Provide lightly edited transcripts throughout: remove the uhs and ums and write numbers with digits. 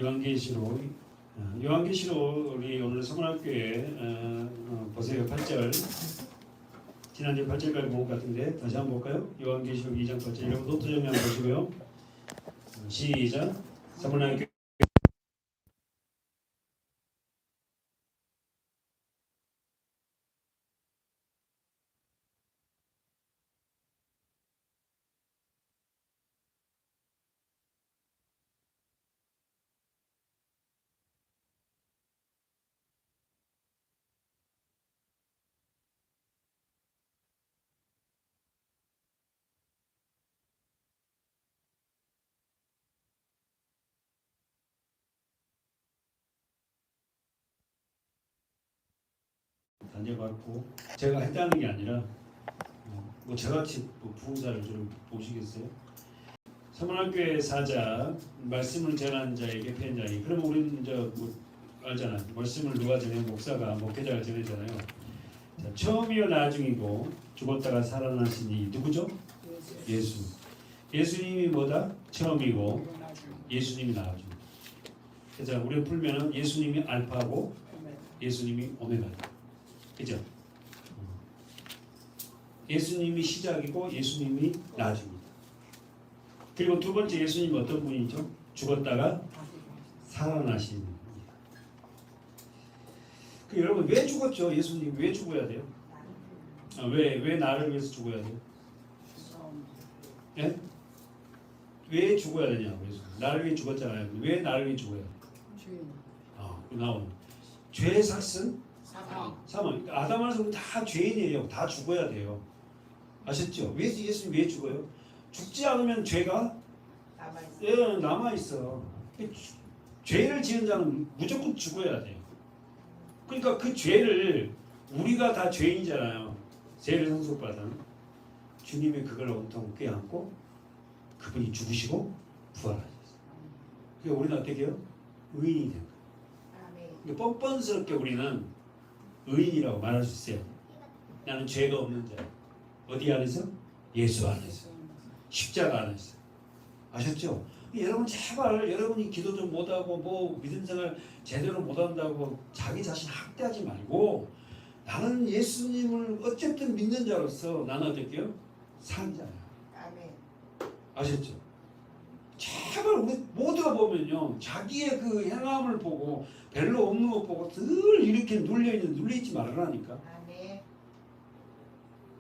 요한계시록 우리 오늘 서문학교에 보세요. 8절 지난주 8절까지 본 것 같은데 다시 한번 볼까요? 요한계시록 2장 8절 여러분 노트 정리 한번 보시고요. 시작. 서문학교 다녀봤고 제가 했다는 게 아니라 뭐 저같이 부흥사를 좀 보시겠어요? 서문학교의 사자 말씀을 전한 자에게 팬자이. 그러면 우리는 뭐 알잖아. 말씀을 누가 전해? 목사가 목회자가 전해잖아요. 자, 처음이요 나중이고 죽었다가 살아나시니 누구죠? 예수. 예수님이 뭐다? 처음이고 예수님이 나중. 그래서 우리가 풀면은 예수님이 알파고 예수님이 오메가다. 그죠? 예수님이 시작이고 예수님이 나중입니다. 그리고 두 번째 예수님이 어떤 분이죠? 죽었다가 살아나신 분이에요. 그 여러분 왜 죽었죠? 예수님이 왜 죽어야 돼요? 왜 나를 위해서 죽어야 돼요? 예? 왜 죽어야 되냐고. 나를 위해 죽었잖아요. 왜 나를 위해 죽어야 돼요? 나오는 죄의 삭슨? 사망. 그러니까 아담에서 다 죄인이에요. 다 죽어야 돼요. 아셨죠? 왜 예수님 왜 죽어요? 죽지 않으면 죄가 남아 있어. 죄를 지은 자는 무조건 죽어야 돼요. 그러니까 그 죄를 우리가 다 죄인이잖아요. 죄를 상속받은 주님이 그걸 온통 껴안고 그분이 죽으시고 부활하셨어요. 그러니까 우리는 어떻게 해요? 의인이 된 거예요. 그러니까 뻔뻔스럽게 우리는 의인이라고 말할 수 있어요. 나는 죄가 없는 자. 어디 안에서? 예수 안에서. 십자가 안에서. 아셨죠? 여러분 제발 여러분이 기도 좀 못하고 뭐 믿음 생활 제대로 못한다고 자기 자신 학대하지 말고 나는 예수님을 어쨌든 믿는 자로서 나는 어떻게요? 산 자야. 아셨죠? 제발 우리 모두가 보면요 자기의 그 행함을 보고 별로 없는 것 보고 늘 이렇게 눌려있지 말으라니까.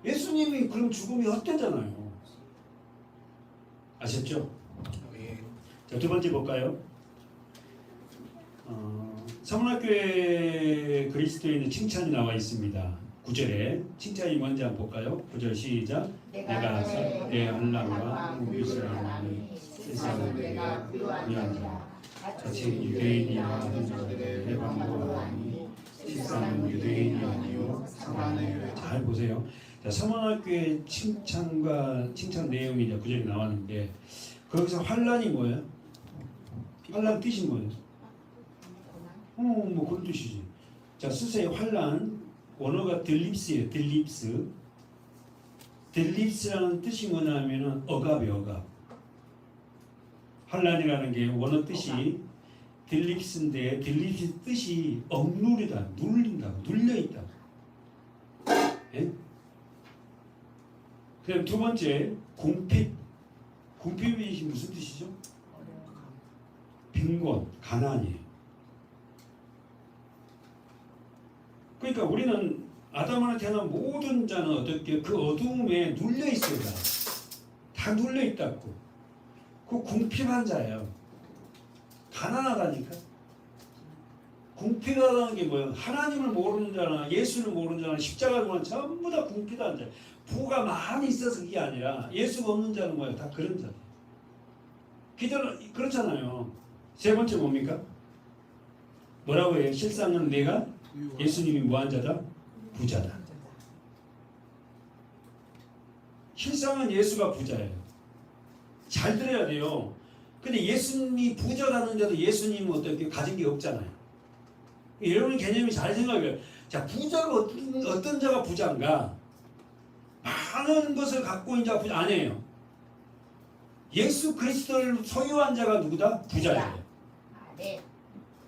예수님이 그럼 죽음이 헛되잖아요. 아셨죠? 자, 두 번째 볼까요? 서문학교에 그리스도인의 칭찬이 나와 있습니다. 9절에 칭찬이 뭔지 한번 볼까요? 9절 시작. 내가 내 한랑과 무비스라는 세상을 내가 위한 자 자칭 유대인이라 하는 자들의 해방도 하니 실상은 유대인이 아니요 사만의. 잘 보세요. 자, 서문학교의 칭찬 내용이 이제 9절에 나왔는데 거기서 환란이 뭐예요? 환란 뜻이 뭐예요? 뭐 그런 뜻이지. 자, 쓰세요. 환란 원어가 들립스예요. 들립스. 들립스라는 뜻이 뭐냐면은 억압이에요. 억압. 환란이라는 게 원어 뜻이 들립스인데 들립스 뜻이 억누르다, 눌린다고, 눌려있다. 예? 그다음 두 번째 궁핍. 궁핍이 무슨 뜻이죠? 빈곤, 가난이에요. 그러니까 우리는 아담으로 태어난 모든 자는 어떻게 그 어두움에 눌려 있어요. 다 눌려 있다고. 그 궁핍한 자예요. 가난하다니까. 궁핍하다는 게 뭐예요? 하나님을 모르는 자나 예수를 모르는 자나 십자가를 모르는 자나 전부 다 궁핍한 자예요. 부가 많이 있어서 그게 아니라 예수가 없는 자는 뭐예요? 다 그런 자예요. 기도는 그렇잖아요. 세 번째 뭡니까? 뭐라고 해요? 실상은 내가 예수님이 뭐한 자다? 부자다. 실상은 예수가 부자예요. 잘 들어야 돼요. 근데 예수님이 부자라는 자도 예수님은 어떻게 가진 게 없잖아요. 여러분 개념이 잘 생각해요. 자, 부자가 어떤 자가 부자인가? 많은 것을 갖고 있는 자가 부자 아니에요. 예수 그리스도를 소유한 자가 누구다? 부자예요. 네.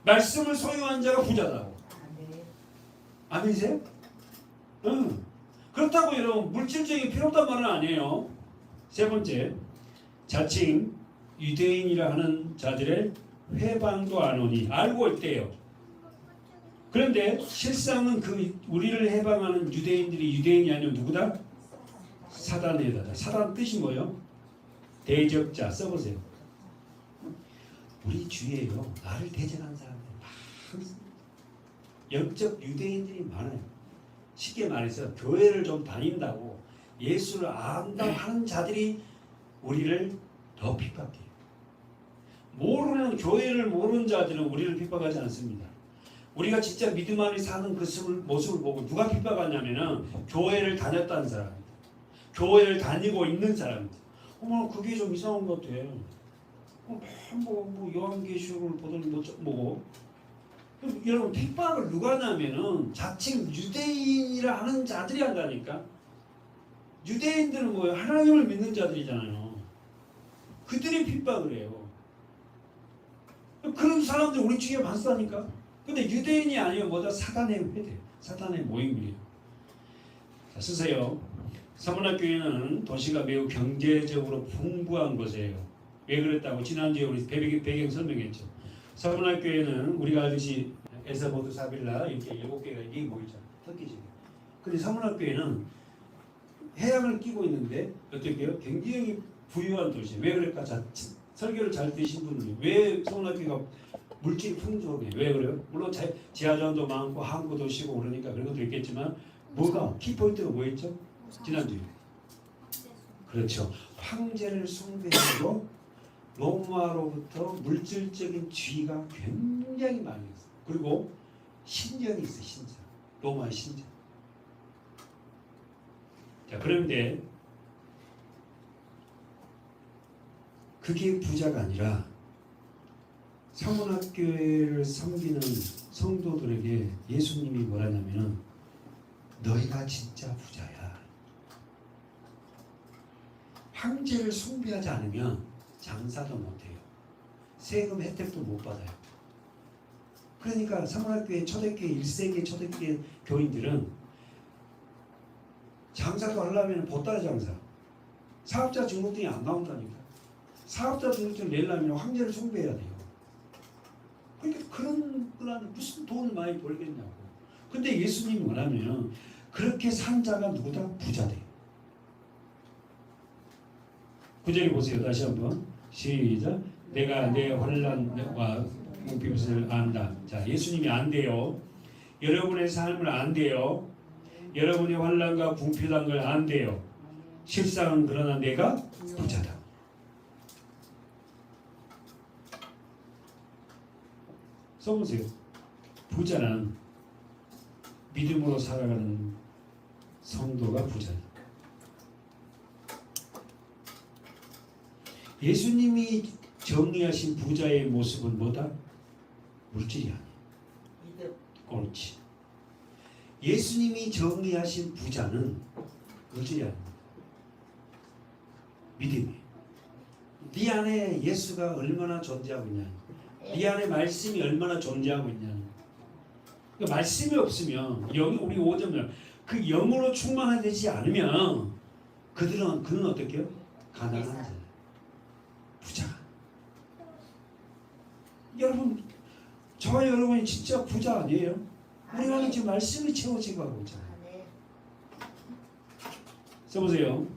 말씀을 소유한 자가 부자다고. 네. 아니세요? 응. 그렇다고 여러분 물질적인 필요 없단 말은 아니에요. 세 번째, 자칭 유대인이라 하는 자들의 회방도 안 오니 알고 있대요. 그런데 실상은 그 우리를 해방하는 유대인들이 유대인이 아니면 누구다? 사단의 여자다. 사단 뜻이 뭐예요? 대적자. 써보세요. 우리 주위에요 나를 대적하는 사람들 많습니다. 영적 유대인들이 많아요. 쉽게 말해서 교회를 좀 다닌다고 예수를 안다고 하는 자들이 우리를 더 핍박해요. 모르는 교회를 모르는 자들은 우리를 핍박하지 않습니다. 우리가 진짜 믿음 안에 사는 그 모습을 보고 누가 핍박하냐면은 교회를 다녔다는 사람입니다. 교회를 다니고 있는 사람입니다. 어머 그게 좀 이상한 것 같아. 뭐 요한계시록을 보더니 뭐고 여러분 핍박을 누가 하냐면은 자칭 유대인이라 하는 자들이 한다니까. 유대인들은 뭐예요? 하나님을 믿는 자들이잖아요. 그들이 핍박을 해요. 그런 사람들 우리 주위에 많다니까. 근데 유대인이 아니면 뭐다? 사단의 회대, 사단의 모임이에요. 자, 쓰세요. 서문학교회는 도시가 매우 경제적으로 풍부한 곳이에요. 왜 그랬다고 지난주에 우리 배경 설명했죠. 서문학교회는 우리가 알듯이 에서보드 사빌라 이렇게 7개가 이게 모이죠. 터키지. 근데 서문학교회는 해양을 끼고 있는데 어떻게요? 굉장히 부유한 도시예요. 왜 그럴까? 자, 설교를 잘 드신 분들이 왜 서문학교가 물질 풍족해? 왜 그래요? 물론 지하전도 많고 항구도 쉬고 그러니까 그런 것도 있겠지만 뭐가 키포인트가 뭐였죠? 지난주에 그렇죠. 황제를 숭배하고 로마로부터 물질적인 지위가 굉장히 많이 있어요. 그리고 신전이 있어요. 신전. 로마의 신전. 자, 그런데 그게 부자가 아니라 서문학교회를 섬기는 성도들에게 예수님이 뭐라냐면은 너희가 진짜 부자야. 황제를 숭배하지 않으면 장사도 못해요. 세금 혜택도 못 받아요. 그러니까 서문학교회 초대교회 1세기 초대교회 교인들은 장사도 하려면 보따리 장사. 사업자 등록증이 안 나온다니까. 사업자 등록증을 내려면 황제를 숭배해야 돼요. 그러니까 그런 거는 무슨 돈을 많이 벌겠냐고. 근데 예수님이 뭐냐면 그렇게 산 자가 누구다? 부자 돼요. 9절에 보세요. 다시 한번 시작. 내가 내 환난과 궁핍을 안다. 자, 예수님이 안돼요. 여러분의 삶을 안돼요. 여러분의 환난과 궁핍한 걸 안돼요. 실상은 그러나 내가 부자다. 써보세요. 부자는 믿음으로 살아가는 성도가 부자다. 예수님이 정리하신 부자의 모습은 뭐다? 물질이 아니에요. 옳지. 예수님이 정리하신 부자는 물질이 아닙니다. 믿음이에요. 네 안에 예수가 얼마나 존재하고 있냐. 네 안에 말씀이 얼마나 존재하고 있냐. 그 말씀이 없으면 우리 5점 그 영으로 충만되지 않으면 그는 어떻게요? 가난한 자예요. 부자. 여러분, 저와 여러분이 진짜 부자 아니에요? 우리는 지금 말씀이 채워지고 하고 있잖아요. 써보세요.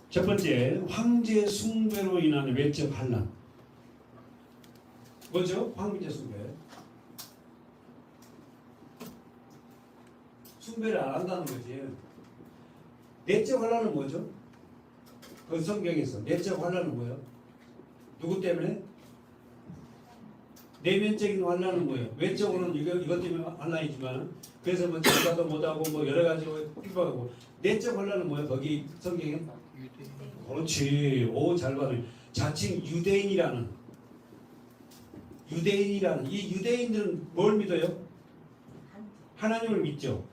첫 번째, 황제 숭배로 인한 외적 환난. 뭐죠? 황제 숭배. 숭배를 안 한다는 거지. 내적 환난은 뭐죠? 그 성경에서 내적 환난은 뭐예요? 누구 때문에? 내면적인 환난은 뭐예요? 외적으로는 이것 때문에 환난이지만 그래서 뭐 장사도 못하고 뭐 여러 가지 핍박하고 내적 환난은 뭐예요? 거기 성경에? 그렇지. 오, 잘 봐요. 자칭 유대인이라는 이 유대인들은 뭘 믿어요? 하나님을 믿죠.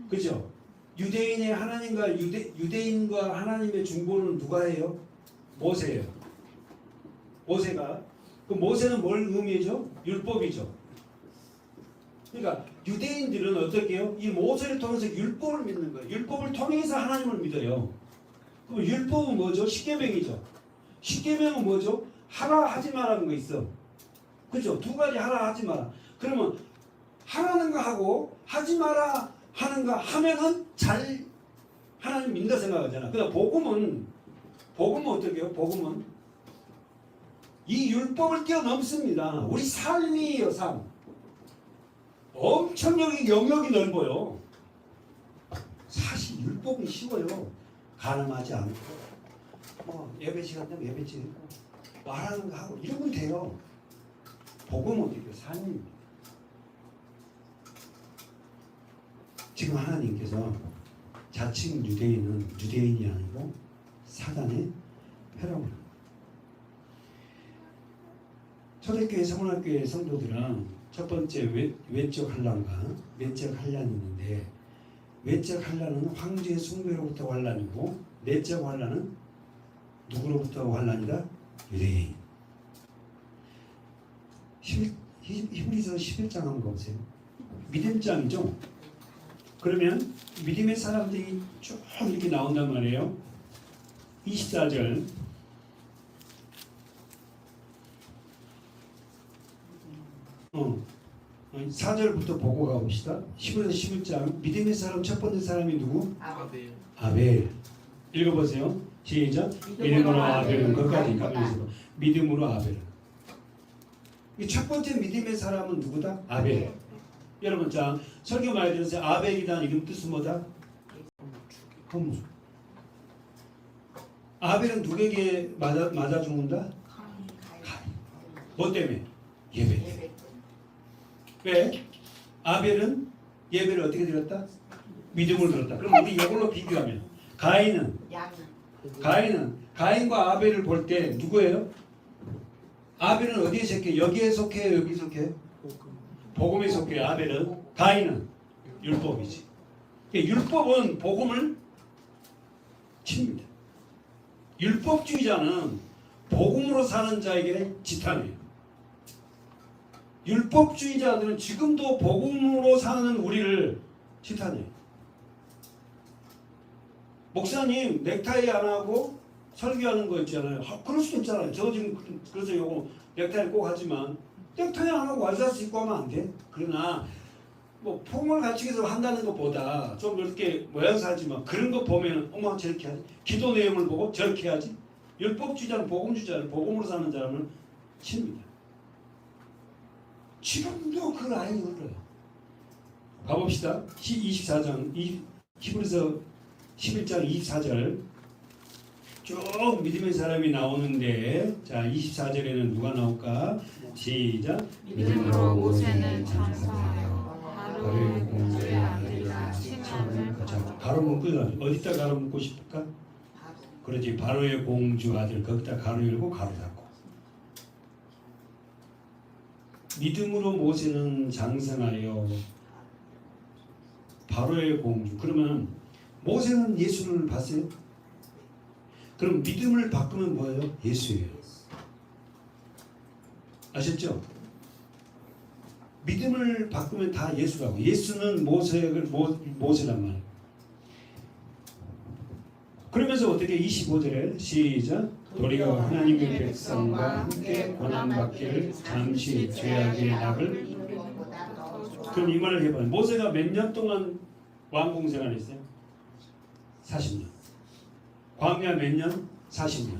그죠? 유대인의 하나님과 유대인과 하나님의 중보는 누가 해요? 모세예요. 모세가 그 모세는 뭘 의미하죠? 율법이죠. 그러니까 유대인들은 어떻게 해요? 이 모세를 통해서 율법을 믿는 거예요. 율법을 통해서 하나님을 믿어요. 그럼 율법은 뭐죠? 십계명이죠. 십계명은 뭐죠? 하라 하지 마라는 거 있어. 그죠? 두 가지 하라 하지 마라. 그러면 하라는 거 하고 하지 마라 하는 거 하면은 잘 하나님 믿는다 생각하잖아. 그러니까 복음은 어떻게 해요? 복음은 이 율법을 뛰어넘습니다. 우리 삶이에요, 삶. 엄청 영역이 넓어요. 사실 율법은 쉬워요. 가늠하지 않고 예배 시간 되면 예배 지내고 말하는 거 하고 이러면 돼요. 복음은 어떻게 해요? 삶입니다. 지금 하나님께서 자칭 유대인은 유대인이 아니고 사단의 패러입니다. 초대교회 서문학교회 성도들은 첫 번째 외적 환란과 내적 환란이 있는데, 외적 환란은 황제의 숭배로부터 환란이고 내적 환란은 누구로부터 환란이다? 유대인. 히브리서 11장 한번 보세요. 믿음장이죠. 그러면 믿음의 사람들이 쭉 이렇게 나온단 말이에요. 24절 4절부터 보고 가봅시다. 10에서 11장 믿음의 사람 첫 번째 사람이 누구? 아벨. 읽어보세요. 시작. 믿음으로 아벨은 것까지 믿음으로 아벨. 이 첫 번째 믿음의 사람은 누구다? 아벨. 여러분 자 설교 많이 들으세요. 아벨이라는 이름 뜻은 뭐다? 허무. 아벨은 누구에게 맞아 죽는다? 뭐 때문에? 예배. 왜? 아벨은 예배를 어떻게 드렸다? 믿음을 드렸다. 그럼 우리 이걸로 비교하면 가인과 아벨을 볼 때 누구예요? 아벨은 어디에 속해? 여기에 속해? 여기 속해? 복음에 속해. 아벨은. 가인은 율법이지. 율법은 복음을 칩니다. 율법주의자는 복음으로 사는 자에게 지탄해요. 율법주의자들은 지금도 복음으로 사는 우리를 지탄해요. 목사님 넥타이 안 하고 설교하는 거 있잖아요. 그럴 수도 있잖아요. 저 지금 그래서 요거 넥타이 꼭 하지만 넥타이 안 하고 와이셔츠 입고 하면 안 돼. 그러나 뭐 폼을 갖추기 위해서 한다는 것보다 좀 이렇게 모양새하지만 그런 거 보면 어머 저렇게 하지. 기도 내용을 보고 저렇게 하지. 율법주의자는 복음주의자는 복음으로 사는 사람을 칩니다. 지금도 그 라인이 흘러요. 가봅시다. 24장 히브리서 11장 24절 쭉 믿음의 사람이 나오는데 자 24절에는 누가 나올까? 시작. 믿음으로 모세는 장성하여 바로의 공주의 아들이라 칭함을 받았다. 가로 묶고 어디다 가로 묶고 싶을까? 그렇지. 바로의 공주 아들 거기다 가로 열고 가로 닫고. 믿음으로 모세는 장성하여 바로의 공주. 그러면 모세는 예수를 봤어요? 그럼 믿음을 바꾸면 뭐예요? 예수예요. 아셨죠? 믿음을 바꾸면 다 예수라고. 예수는 모세란 말이에요. 그러면서 어떻게 25절에 시작. 도리어 하나님의 백성과 함께 고난받기를 잠시 죄악의 낙을. 그럼 이 말을 해봐요. 모세가 몇 년 동안 왕궁생활 했어요? 40년. 광야 몇 년? 40년.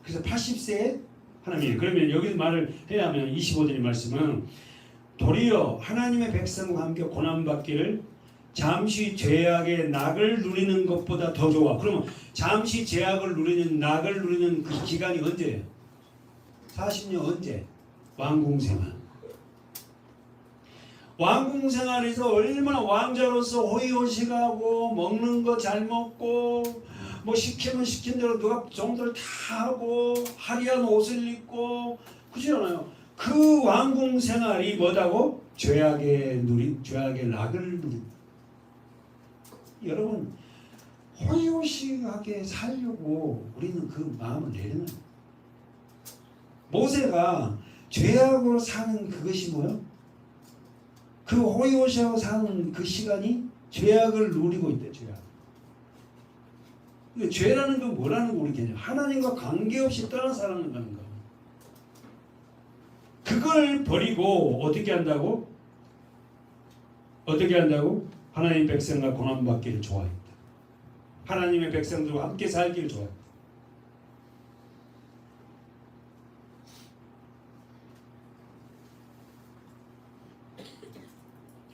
그래서 80세에 하나님. 그러면 여기 말을 해야 하면 25절의 말씀은 도리어 하나님의 백성과 함께 고난받기를 잠시 죄악의 낙을 누리는 것보다 더 좋아. 그러면 잠시 죄악을 누리는 낙을 누리는 그 기간이 언제예요? 40년 언제? 왕궁생활. 왕궁생활에서 얼마나 왕자로서 호의호식하고 먹는 거 잘 먹고 뭐 시키면 시킨 대로 누가 종들 다 하고 화려한 옷을 입고 그렇지 않아요? 그 왕궁생활이 뭐다고? 죄악의 낙을 누린. 여러분 호의호식하게 살려고 우리는 그 마음을 내리는. 모세가 죄악으로 사는 그것이 뭐요? 그 호의호시하고 사는 그 시간이 죄악을 누리고 있대. 죄악. 죄라는 건 뭐라는 거 우리 개념. 하나님과 관계없이 떠나 살아가는 거. 그걸 버리고 어떻게 한다고? 어떻게 한다고? 하나님 백성과 고난받기를 좋아했다. 하나님의 백성들과 함께 살기를 좋아했다.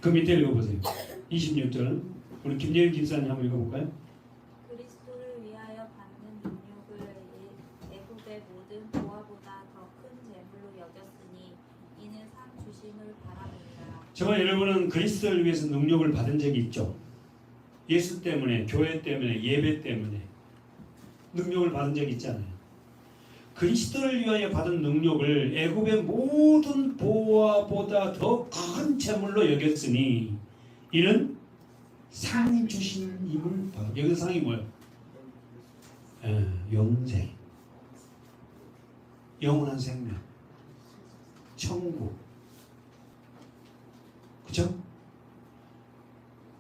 그 밑에 읽어보세요. 26절. 우리 김예일 집사님 한번 읽어볼까요? 그리스도를 위하여 받는 능력을 애굽의 모든 보화보다 더 큰 재물로 여겼으니 이는 상 주심을 바라봅니다. 정말 여러분은 그리스도를 위해서 능력을 받은 적이 있죠? 예수 때문에, 교회 때문에, 예배 때문에 능력을 받은 적이 있잖아요. 그리스도를 위하여 받은 능력을 애굽의 모든 보화보다 더 큰 재물로 여겼으니 이는 상이 주신 힘을 받아. 여기 상이 뭐예요? 영생, 영원한 생명, 천국. 그렇죠?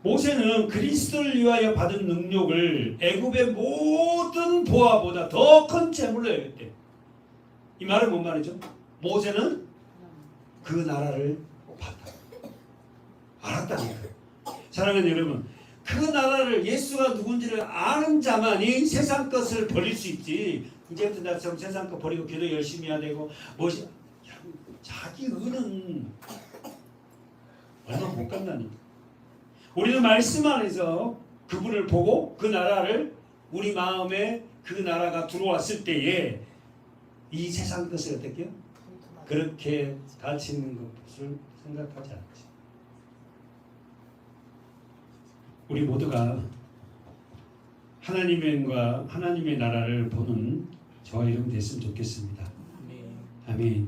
모세는 그리스도를 위하여 받은 능력을 애굽의 모든 보화보다 더 큰 재물로 여겼대. 이 말은 뭔 말이죠? 모세는 그 나라를 봤다. 알았다니까요. 사랑하는 여러분, 그 나라를 예수가 누군지를 아는 자만이 세상 것을 버릴 수 있지. 이제부터 나 세상 것 버리고 기도 열심히 해야 되고 무엇이 자기 의는 얼마 못 간다니까. 우리는 말씀 안에서 그분을 보고 그 나라를 우리 마음에 그 나라가 들어왔을 때에 이 세상 것을 어떻게 해요? 그렇게 가치 있는 것을 생각하지 않지. 우리 모두가 하나님과 하나님의 나라를 보는 저와 여러분 됐으면 좋겠습니다. 아멘.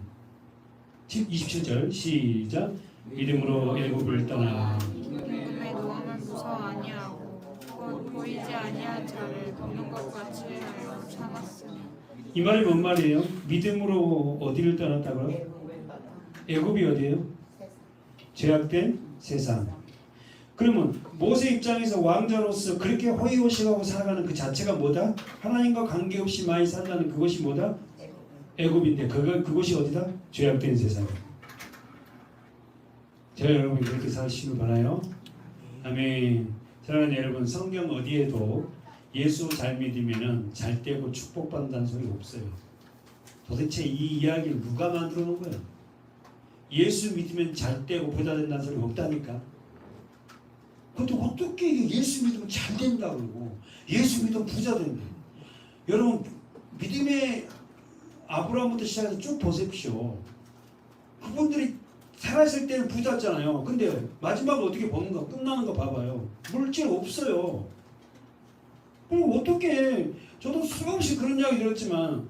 27절 시작. 믿음으로 애굽을 떠나 믿음의 노함을 무서워 아니하고 곧 보이지 아니한 자를 보는 것 같이 하여 참았으니. 이 말이 뭔 말이에요? 믿음으로 어디를 떠났다고요? 애굽이 어디예요? 죄악된 세상. 그러면 모세 입장에서 왕자로서 그렇게 호의호식하고 살아가는 그 자체가 뭐다? 하나님과 관계없이 많이 산다는 그것이 뭐다? 애굽인데 그것이 어디다? 죄악된 세상. 제가 여러분이 그렇게 사시길 바라요. 아멘. 사랑하는 여러분, 성경 어디에도 예수 잘 믿으면은 잘 되고 축복받는다는 소리 없어요. 도대체 이 이야기를 누가 만들어 놓은 거야? 예수 믿으면 잘 되고 부자 된다는 소리 없다니까. 근데 어떻게 예수 믿으면 잘 된다고 그러고 예수 믿으면 부자 된다. 여러분 믿음의 아브라함부터 시작해서 쭉 보십시오. 그분들이 살아있을 때는 부자잖아요. 근데 마지막에 어떻게 보는가 끝나는 거 봐봐요. 물질 없어요. 그럼 어떻게 저도 수없이 그런 이야기 들었지만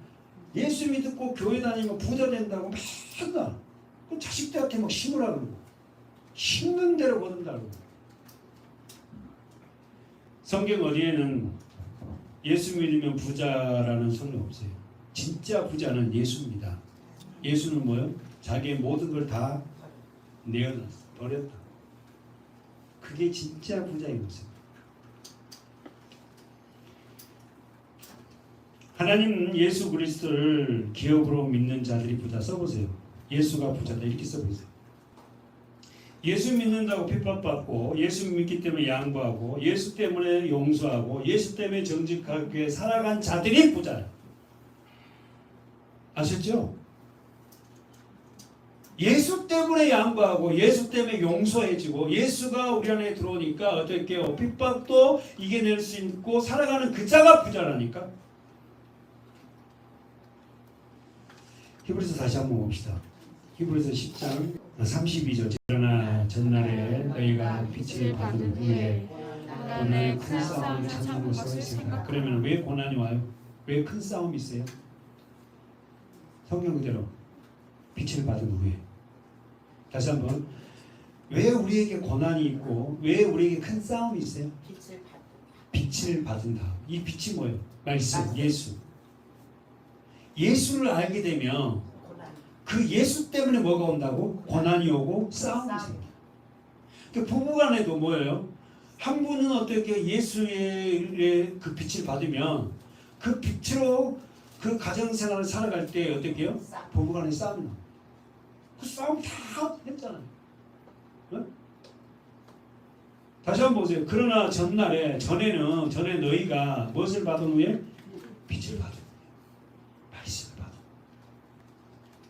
예수 믿고 교회 다니면 부자 된다고 맨날 그 자식들한테 막 심으라고 그러고 심는 대로 거둔다고. 성경 어디에는 예수 믿으면 부자라는 소리 없어요. 진짜 부자는 예수입니다. 예수는 뭐요? 자기의 모든 걸 다 내어놨어. 버렸다. 그게 진짜 부자의 모습. 하나님은 예수 그리스도를 기업으로 믿는 자들이 부자. 써보세요. 예수가 부자다 이렇게 써보세요. 예수 믿는다고 핍박받고 예수 믿기 때문에 양보하고 예수 때문에 용서하고 예수 때문에 정직하게 살아간 자들이 부자예요. 아셨죠? 예수 때문에 양보하고 예수 때문에 용서해지고 예수가 우리 안에 들어오니까 어떻게 해요? 핍박도 이겨낼 수 있고 살아가는 그 자가 부자라니까. 히브리서 다시 한번 봅시다. 히브리서 10장 32절. 그러나 전날에 너희가 빛을 받은 후에 고난의 큰 싸움을 참는 것을 생각. 그러면 왜 고난이 와요? 왜 큰 싸움이 있어요? 성경 그대로 빛을 받은 후에. 다시 한번, 왜 우리에게 고난이 있고 왜 우리에게 큰 싸움이 있어요? 빛을 받은다. 이 빛이 뭐예요? 말씀, 예수. 예수를 알게 되면 그 예수 때문에 뭐가 온다고? 고난이 오고 싸움이 생겨. 그 부부간에도 뭐예요? 한 분은 어떻게 예수의 그 빛을 받으면 그 빛으로 그 가정생활을 살아갈 때 어떻게 해요? 부부간에 싸움이 나. 그 싸움 다 했잖아요. 어? 다시 한번 보세요. 그러나 전에 너희가 무엇을 받은 후에? 빛을 받은 후에 말씀을 받은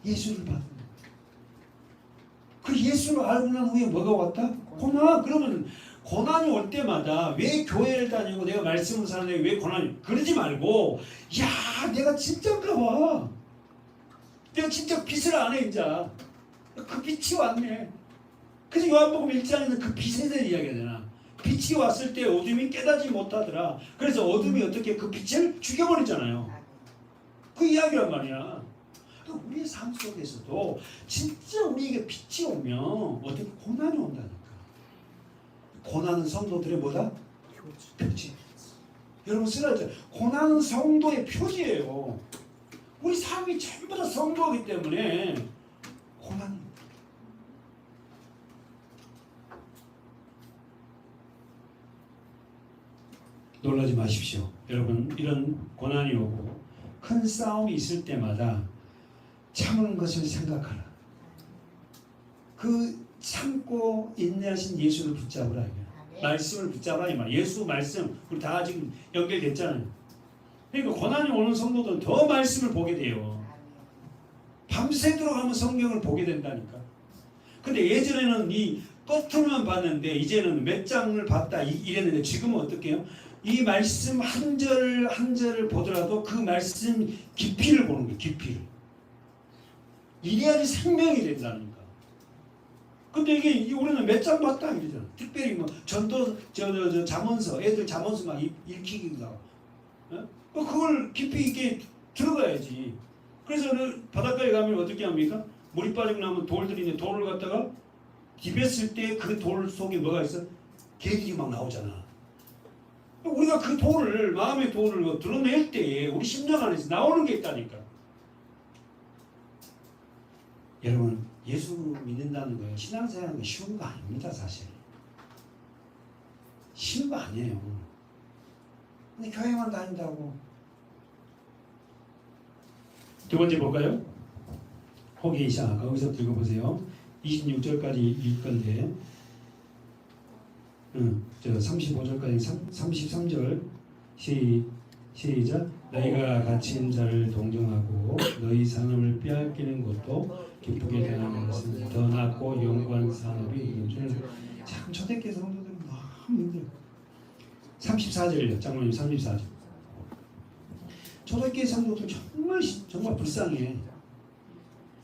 예수를 받은 그 예수를 알고 난 후에 뭐가 왔다? 고난. 그러면 고난이 올 때마다 왜 교회를 다니고 내가 말씀을 사는데 왜 고난이? 그러지 말고 야 내가 진짜인가 봐. 내가 진짜 빛을 아네 이제. 그 빛이 왔네. 그래서 요한복음 1장에는 그 빛에 대해 이야기하잖아. 빛이 왔을 때 어둠이 깨닫지 못하더라. 그래서 어둠이 어떻게 그 빛을 죽여버리잖아요. 그 이야기란 말이야. 그러니까 우리의 삶 속에서도 진짜 우리에게 빛이 오면 어떻게 고난이 온다니까. 고난은 성도들의 뭐다? 표지. 여러분 쓰라죠. 고난은 성도의 표지예요. 우리 삶이 전부 다 성도이기 때문에 고난이 놀라지 마십시오. 여러분 이런 고난이 오고 큰 싸움이 있을 때마다 참은 것을 생각하라. 그 참고 인내하신 예수를 붙잡으라. 말씀을 붙잡으라 이 말. 예수 말씀 우리 다 지금 연결됐잖아요. 그러니까 고난이 오는 성도들은 더 말씀을 보게 돼요. 밤새도록 하면 성경을 보게 된다니까. 근데 예전에는 이 겉으로만 봤는데 이제는 몇 장을 봤다 이랬는데 지금은 어떻게 해요? 이 말씀 한 절 한 절을 보더라도 그 말씀 깊이를 보는 거예요. 깊이를. 이래야지 생명이 된다니까. 근데 이게 우리는 몇 장 봤다 이러잖아. 특별히 뭐 전도 잠언서 애들 잠언서 막 읽히기도 하고. 어? 그걸 깊이 있게 들어가야지. 그래서 바닷가에 가면 어떻게 합니까? 물이 빠지고 나면 돌들이 있는데 돌을 갖다가 디뎠을 때 그 돌 속에 뭐가 있어? 개들이 막 나오잖아. 우리가 그 돌을 마음의 돌을 드러낼 때 우리 심령 안에서 나오는 게 있다니까. 여러분 예수 믿는다는 거예요. 신앙생활하는 거 쉬운 거 아닙니다. 사실 쉬운 거 아니에요. 근데 교회만 다닌다고. 두 번째 볼까요? 호기이사 거기서 읽어보세요. 26절까지 읽을 건데 35절까지 33절 시작. 너희가 갇힌 자를 동정하고 너희 산업을 빼앗기는 것도 기쁘게 대하는 것은 더 낫고 영광 산업이 있는 줄. 참 초대교회 성도들은 너무 힘들어. 34절이요. 장로님 34절. 초대교회 성도들 정말 불쌍해.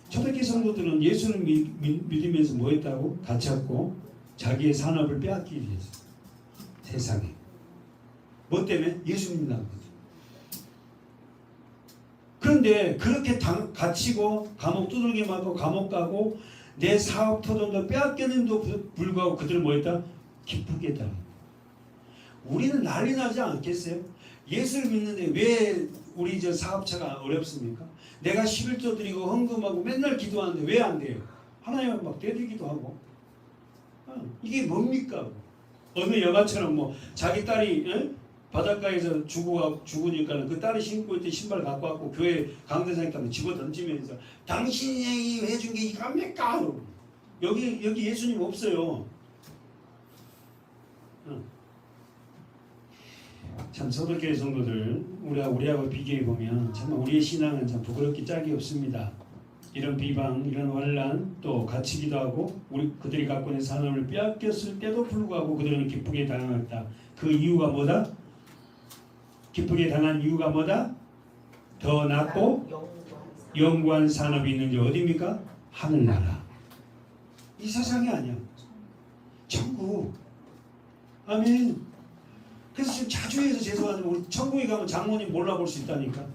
초대교회 성도들은 예수를 믿으면서 뭐 했다고? 갇혔고 자기의 산업을 빼앗기기 위해서 세상에. 뭐 때문에? 예수 믿는다는 거죠. 그런데 그렇게 갇히고 감옥 두들겨 맞고 감옥 가고 내 사업 터전도 빼앗겼는데도 불구하고 그들은 뭐 했다? 기쁘게 했다. 우리는 난리 나지 않겠어요? 예수를 믿는데 왜 우리 저 사업체가 어렵습니까? 내가 11조 드리고 헌금하고 맨날 기도하는데 왜 안 돼요? 하나님은 막 대들기도 하고. 이게 뭡니까? 어느 여가처럼 뭐 자기 딸이 바닷가에서 죽으니까 그 딸이 신고 있던 신발 갖고 왔고 교회 강대상에 가면 집어 던지면서 당신이 해준 게 이겁니까? 여기 예수님 없어요. 참 서울교회 성도들 우리하고 비교해 보면 정말 우리의 신앙은 참 부끄럽기 짝이 없습니다. 이런 비방, 이런 환란, 또 갇히기도 하고 그들이 갖고 있는 산업을 빼앗겼을 때도 불구하고 그들은 기쁘게 당했다. 그 이유가 뭐다? 기쁘게 당한 이유가 뭐다? 더 낫고 영구한 산업이 있는지 어디입니까? 하늘나라. 이 세상이 아니야. 천국. 아멘. 그래서 지금 자주 해서 죄송하지만 우리 천국에 가면 장로님 몰라볼 수 있다니까.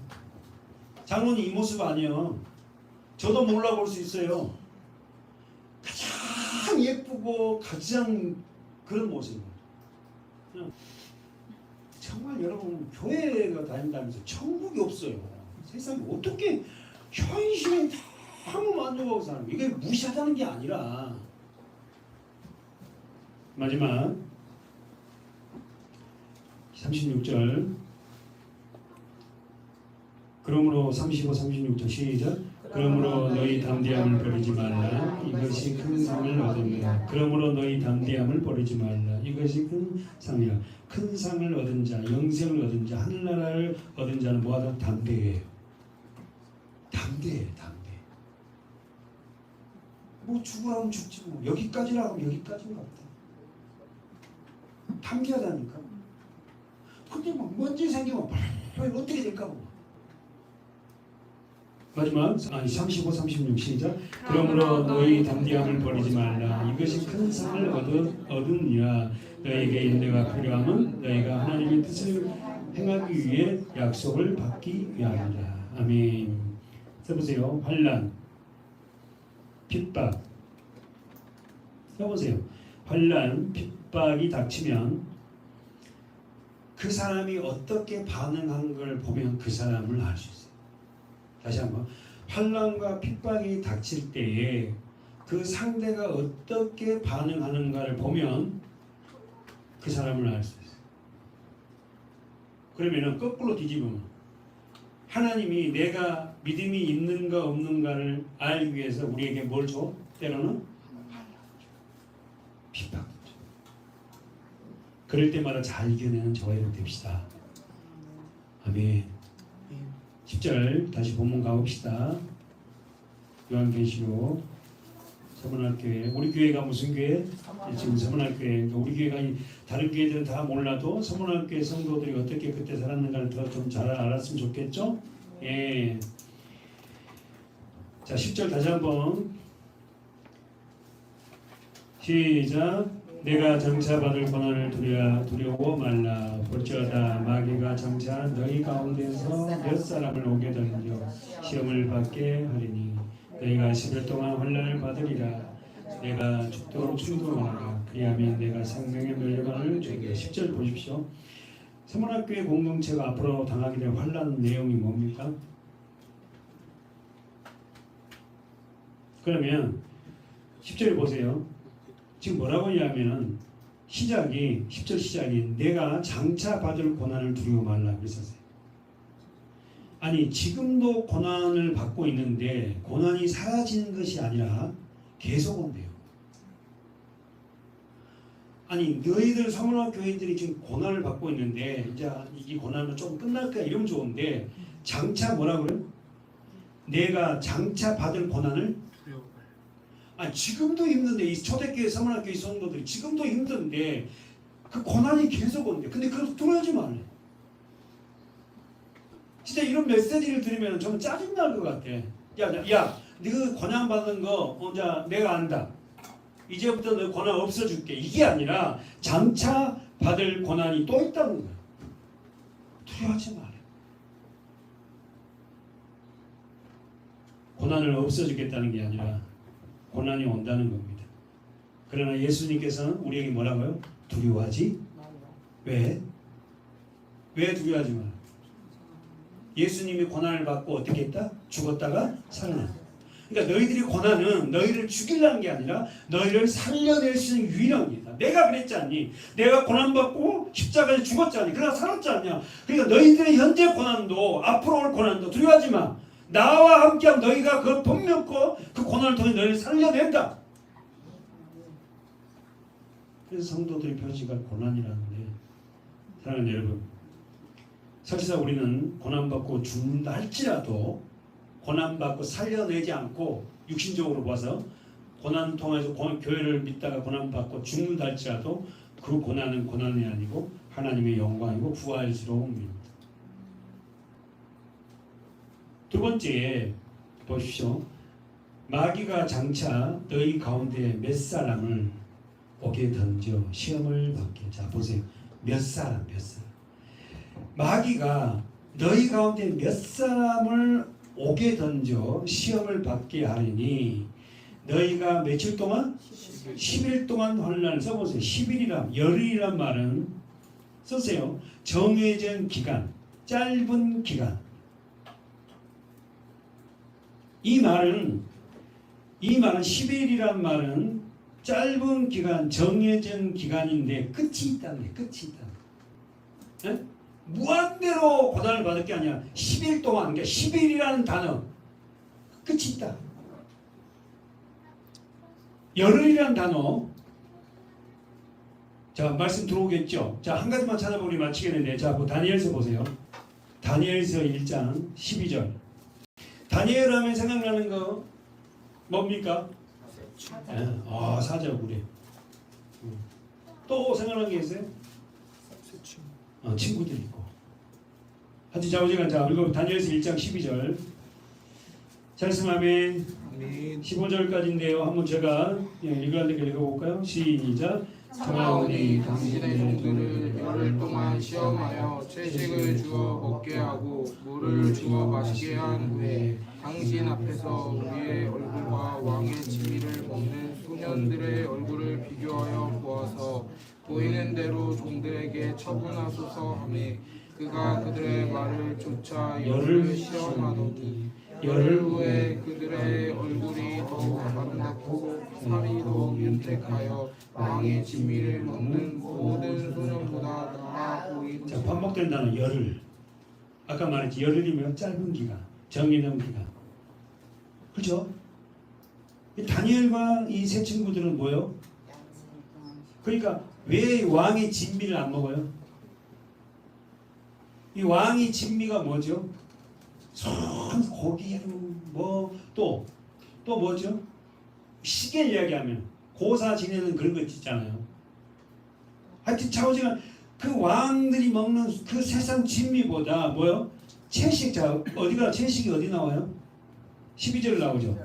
장로님 이 모습 아니에요. 저도 몰라볼 수 있어요. 가장 예쁘고 가장 그런 모습이에요. 정말 여러분 교회가 다닌다면서 천국이 없어요. 세상에 어떻게 현실은 다 너무 만족하고 사는 거예요. 이게 무시하다는 게 아니라. 마지막 36절. 그러므로 35, 36절 시작. 그러므로 너희 담대함을 버리지 말라. 이것이 큰 상을 얻으리라. 그러므로 너희 담대함을 버리지 말라. 이것이 큰 상이라. 큰 상을 얻은 자, 영생을 얻은 자, 하늘나라를 얻은 자는 뭐하다? 담대해요. 담대해, 담대. 뭐 죽으라면 죽지 뭐. 여기까지라고 하면 여기까지인가 보다. 담대하다니까. 근데 막 먼지 생기면 어떻게 될까 뭐. 마지막 35, 36 시작. 그러므로 너희 담대함을 버리지 말라. 이것이 큰 상을 얻으니라. 너희에게 인내가 필요함은 너희가 하나님의 뜻을 행하기 위해 약속을 받기 위함이라. 아멘. 써보세요. 환난, 핍박. 써보세요. 환난, 핍박이 닥치면 그 사람이 어떻게 반응한 걸 보면 그 사람을 알 수 있어요. 다시 한번. 환난과 핍박이 닥칠 때에 그 상대가 어떻게 반응하는가를 보면 그 사람을 알 수 있어요. 그러면은 거꾸로 뒤집으면 하나님이 내가 믿음이 있는가 없는가를 알기 위해서 우리에게 뭘 줘? 때로는 핍박도 줘. 그럴 때마다 잘 이겨내는 저와 여러분 됩시다. 아멘. 10절 다시 본문 가봅시다. 요한계시록 서문학교회. 우리 교회가 무슨 교회? 지금 서문학교회. 우리 교회가 다른 교회들은 다 몰라도 서문학교회 성도들이 어떻게 그때 살았는가를 더 좀 잘 알았으면 좋겠죠? 예. 자, 10절 다시 한번 시작. 내가 장차 받을 고난을 두려워 말라. 볼지어다 마귀가 장차 너희 가운데서 몇 사람을 오게 던져 시험을 받게 하리니 너희가 10일 동안 환난을 받으리라. 내가 죽도록 충동하라. 그리하면 내가 생명의 멸류관을 주리라. 10절 보십시오. 서문학교의 공동체가 앞으로 당하게 될 환난 내용이 뭡니까? 그러면 10절 보세요. 지금 뭐라고 하냐면은 시작이 10절 시작이 내가 장차 받을 고난을 두려워 말라 그랬었어요. 아니 지금도 고난을 받고 있는데 고난이 사라지는 것이 아니라 계속 온대요. 아니 너희들 서문학 교인들이 지금 고난을 받고 있는데 이제 이 고난은 좀 끝날 거야 이러면 좋은데 장차 뭐라 그래요? 내가 장차 받을 고난을 아니 지금도 힘든데 이 초대교회 서문학교회 성도들이 지금도 힘든데 그 고난이 계속 온대. 근데 그걸 두려워하지 말래. 진짜 이런 메시지를 들으면 정말 짜증날 것 같아. 야, 너 고난 받는 거 자 내가 안다. 이제부터 너 고난 없어줄게. 이게 아니라 장차 받을 고난이 또 있다는 거야. 두려워하지 말래. 고난을 없어주겠다는 게 아니라 고난이 온다는 겁니다. 그러나 예수님께서는 우리에게 뭐라고요? 두려워하지? 왜? 왜 두려워하지 마? 예수님이 고난을 받고 어떻게 했다? 죽었다가 살아났다. 그러니까 너희들이 고난은 너희를 죽이려는 게 아니라 너희를 살려낼 수 있는 유일한 길이다. 내가 그랬지 않니? 내가 고난받고 십자가에 죽었지 않니? 그러나 살았지 않냐? 그러니까 너희들의 현재 고난도 앞으로 올 고난도 두려워하지 마. 나와 함께하면 너희가 그 돈 먹고 그 고난을 통해 너희를 살려낸다. 그래서 성도들이 표시가 고난이라는데 사랑하는 여러분 사실상 우리는 고난받고 죽는다 할지라도 고난받고 살려내지 않고 육신적으로 봐서 고난 통해서 교회를 믿다가 고난받고 죽는다 할지라도 그 고난은 고난이 아니고 하나님의 영광이고 부활스러움입니다. 두 번째 보십시오. 마귀가 장차 너희 가운데 몇 사람을 오게 던져 시험을 받게. 자 보세요. 몇 사람. 마귀가 너희 가운데 몇 사람을 오게 던져 시험을 받게 하리니 너희가 며칠 동안? 10일 동안 환난을 써보세요. 10일이란 열흘이란 말은 쓰세요. 정해진 기간, 짧은 기간. 이 말은 이 말은 10일이란 말은 짧은 기간, 정해진 기간인데 끝이 있다는 게 끝이 있다. 예? 무한대로 고난을 받을 게 아니야. 10일 동안, 그러니까 10일이라는 단어 끝이 있다. 열흘이라는 단어. 자, 말씀 들어오겠죠. 자, 한 가지만 찾아보고 우리 마치겠는데, 자, 다니엘서 보세요. 다니엘서 1장 12절. 다니엘 하면 생각나는 거 뭡니까? 사자구리. 또 생각나는 게 있어요? 친구들 있고. 하여튼 자우지간 자 그리고 다니엘서 1장 12절. 말씀하면 15절까지인데요. 한번 제가 읽어드릴게요. 읽어볼까요? 시작. 청하오니 당신의 종들을 열흘 동안 시험하여 채식을 주어 먹게 하고 물을 주어 마시게 한 후에 당신 앞에서 우리의 얼굴과 왕의 지위를 먹는 소년들의 얼굴을 비교하여 보아서 보이는 대로 종들에게 처분하소서 하매 그가 그들의 말을 쫓아 열흘 시험하더니 열흘 후에 그들의 얼굴이 더욱 아름답고 살이 더욱 윤택하여 왕의 진미를 먹는 모든 소년보다 나아 보이는. 자, 반복된다는 열흘. 아까 말했지 열흘이면 짧은 기간, 정해놓은 기간. 그렇죠? 다니엘과 이 세 친구들은 뭐요? 그러니까 왜 왕의 진미를 안 먹어요? 이 왕의 진미가 뭐죠? 손 고기로 또 뭐죠? 시계 이야기하면 고사 지내는 그런 거 있잖아요. 하여튼 차오지간 그 왕들이 먹는 그 세상 진미보다 뭐요? 채식. 자, 어디가 채식이 어디 나와요? 12절 나오죠.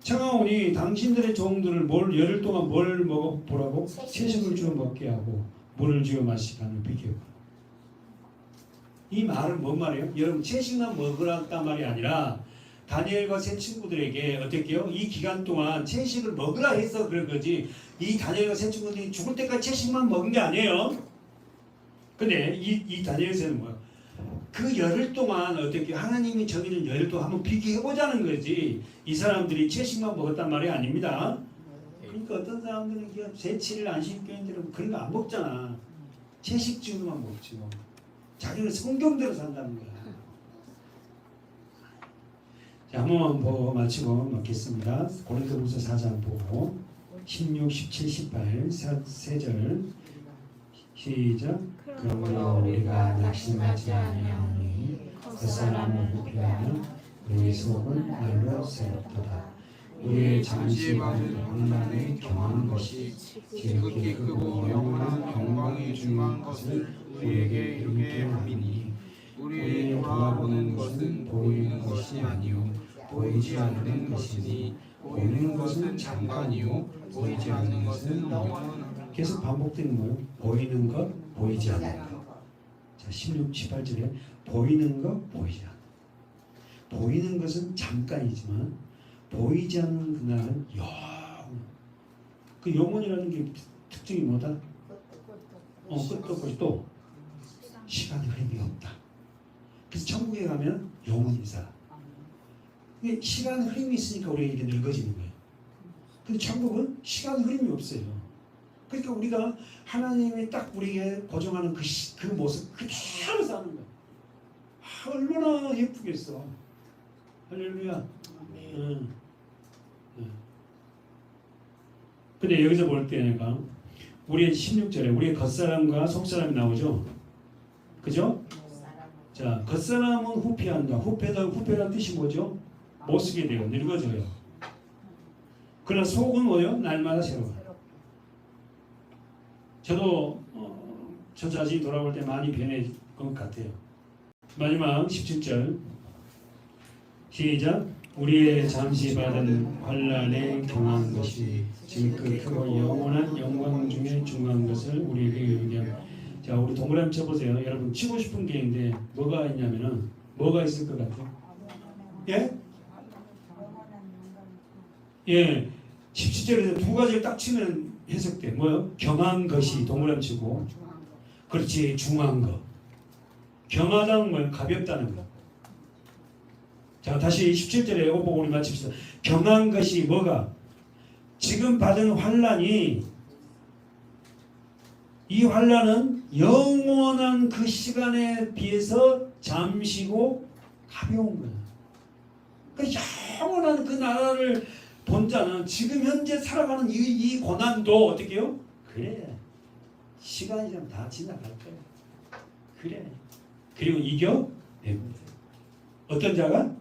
청하오니 당신들의 종들을 열흘 동안 뭘 먹어보라고? 채식을 주어 먹게 하고 물을 주어 마시게 하는 비교. 이 말은 뭔 말이에요? 여러분 채식만 먹으라는 말이 아니라 다니엘과 세 친구들에게 어떻게요? 이 기간 동안 채식을 먹으라 해서 그런 거지. 이 다니엘과 세 친구들이 죽을 때까지 채식만 먹은 게 아니에요. 근데 이 다니엘서는 뭐야? 그 열흘 동안 어떻게 하나님이 정해준 열흘 동안 한번 비교해보자는 거지. 이 사람들이 채식만 먹었단 말이 아닙니다. 그러니까 어떤 사람들은 제7일 안식교인들은 그런 거 안 먹잖아. 채식주만 먹지. 자기는 성경대로 산다는 거야. 자, 한 번만 보고 마치고 먹겠습니다. 고린도후서 4장 보고 16, 17, 18 세 절 시작. 그러므로 우리가 낙심하지 아니하오니 겉사람은 부패하며 우리 속은 날로 새롭도다. 우리의 잠시 받은 환난에 경한 것이 지극히 크고 영원한 영광이 중한 것을 우리에게 이르게 함이니 우리의 돌아보는 것은 보이는 것이 아니요 보이지 않는 것이니 보이는 것은 잠깐이요 보이지 않는 것은 영원하다. 계속 반복되는 거예요. 보이는 것, 보이지 않는 것. 자, 16, 18절에 보이는 것, 보이지 않는 것. 보이는 것은 잠깐이지만 보이지 않는 그날은 영원. 그 영원이라는 게 특징이 뭐다? 끝도 없고 또 시간의 흐름이 없다. 그래서 천국에 가면 영원히 살아. 근데 시간의 흐름이 있으니까 우리가 이렇게 늙어지는 거예요. 근데 천국은 시간의 흐름이 없어요. 그러니까 우리가 하나님이 딱 우리에게 고정하는 그 모습 그대로 사는 거야. 얼마나 예쁘겠어. 할렐루야. 근데 여기서 볼 때 내가 우리의 16절에 우리의 겉사람과 속사람이 나오죠. 그죠? 자, 겉사람은 후패한다. 후패란 뜻이 뭐죠? 못 쓰게 돼요. 늙어져요. 그러나 속은 뭐요? 날마다 새로워요. 저도 저 자신이 돌아올 때 많이 변해진 것 같아요. 마지막 17절 시작. 우리의 잠시 받은 환난에 경한 것이 지극히 크고 영원한 영광 중에 중한 것을 우리에게 이르게 하며. 자, 우리 동그라미 쳐보세요. 여러분 치고 싶은 게 있는데 뭐가 있냐면은 뭐가 있을 것 같아요? 예? 예. 17절에서 두 가지를 딱 치면 해석돼. 뭐요? 경한 것이 동그라미 치고. 그렇지. 중한 거. 경하다는 뭐예요? 가볍다는 거. 자, 다시 17절에 이거 보고 우리 마칩시다. 경한 것이 뭐가? 지금 받은 환난이, 이 환난은 영원한 그 시간에 비해서 잠시고 가벼운 거야. 그 영원한 그 나라를 본 자는 지금 현재 살아가는 이 고난도 어떻게 해요? 그래, 시간이 좀 다 지나갈 거야. 그래. 그리고 이겨 내고. 어떤 자가?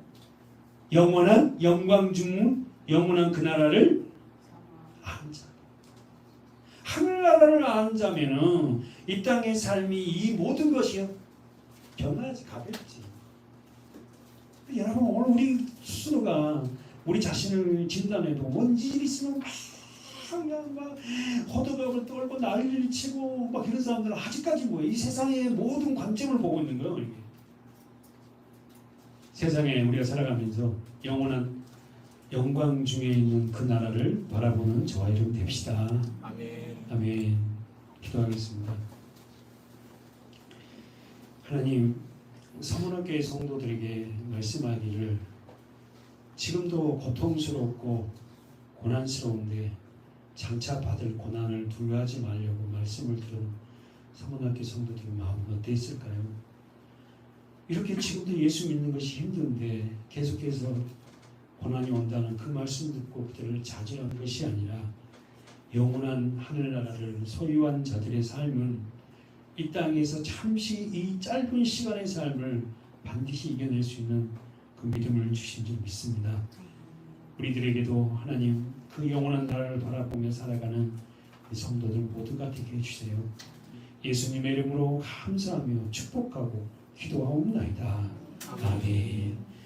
영원한 영광 중 영원한 그 나라를 아는 자. 하늘나라를 아는 자면은 이 땅의 삶이 이 모든 것이요 변하지, 가볍지. 여러분, 오늘 우리 스스로가 우리 자신을 진단해도 뭔 일 있으면 그냥 막 호들갑을 떨고 난리를 치고 막 이런 사람들은 아직까지 뭐이 세상의 모든 관점을 보고 있는 거예요. 이렇게. 세상에 우리가 살아가면서 영원한 영광 중에 있는 그 나라를 바라보는 저와 여러분 됩시다. 아멘. 아멘. 기도하겠습니다. 하나님, 서문학교의 성도들에게 말씀하기를 지금도 고통스럽고 고난스러운데 장차 받을 고난을 두려워하지 말려고 말씀을 들은 서문학교 성도들의 마음은 어땠을까요? 이렇게 지금도 예수 믿는 것이 힘든데 계속해서 고난이 온다는 그 말씀 듣고 그들을 자제한 것이 아니라 영원한 하늘나라를 소유한 자들의 삶은 이 땅에서 잠시 이 짧은 시간의 삶을 반드시 이겨낼 수 있는 그 믿음을 주신 줄 믿습니다. 우리들에게도 하나님 그 영원한 나라를 바라보며 살아가는 성도들 모두가 되게 해주세요. 예수님의 이름으로 감사하며 축복하고 기도하옵나이다. 아멘.